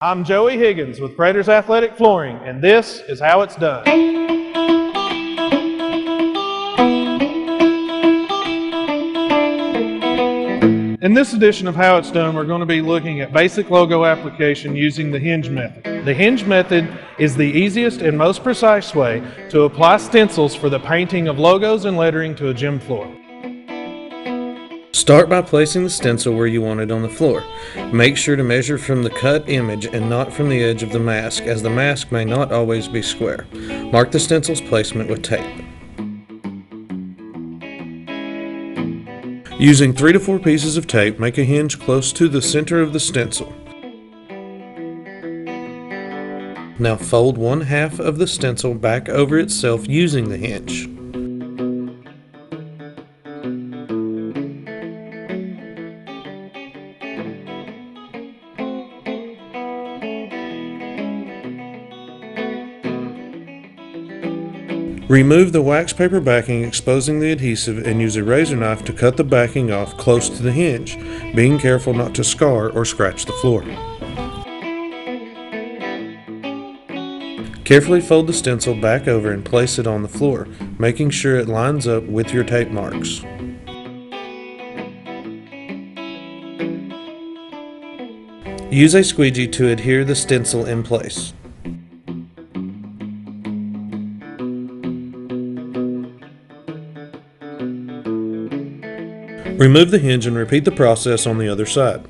I'm Joey Higgins with Praters Athletic Flooring, and this is how it's done. In this edition of How It's Done, we're going to be looking at basic logo application using the Hinge method. The Hinge method is the easiest and most precise way to apply stencils for the painting of logos and lettering to a gym floor. Start by placing the stencil where you want it on the floor. Make sure to measure from the cut image and not from the edge of the mask, as the mask may not always be square. Mark the stencil's placement with tape. Using 3 to 4 pieces of tape, make a hinge close to the center of the stencil. Now fold 1/2 of the stencil back over itself using the hinge. Remove the wax paper backing, exposing the adhesive, and use a razor knife to cut the backing off close to the hinge, being careful not to scar or scratch the floor. Carefully fold the stencil back over and place it on the floor, making sure it lines up with your tape marks. Use a squeegee to adhere the stencil in place. Remove the hinge and repeat the process on the other side.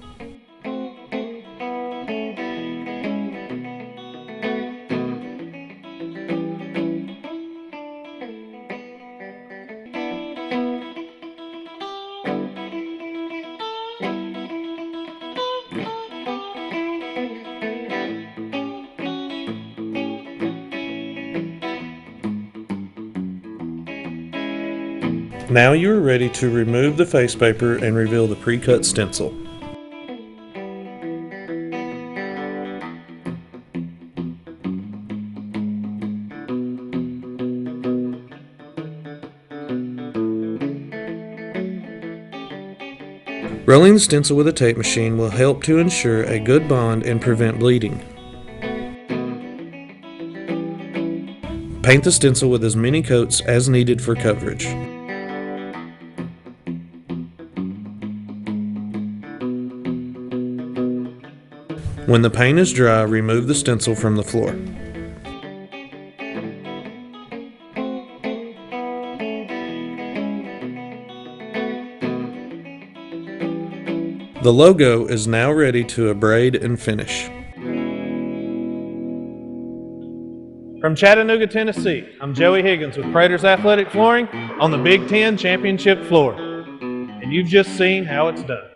Now you are ready to remove the face paper and reveal the pre-cut stencil. Rolling the stencil with a tape machine will help to ensure a good bond and prevent bleeding. Paint the stencil with as many coats as needed for coverage. When the paint is dry, remove the stencil from the floor. The logo is now ready to abrade and finish. From Chattanooga, Tennessee, I'm Joey Higgins with Praters Athletic Flooring on the Big Ten Championship floor. And you've just seen how it's done.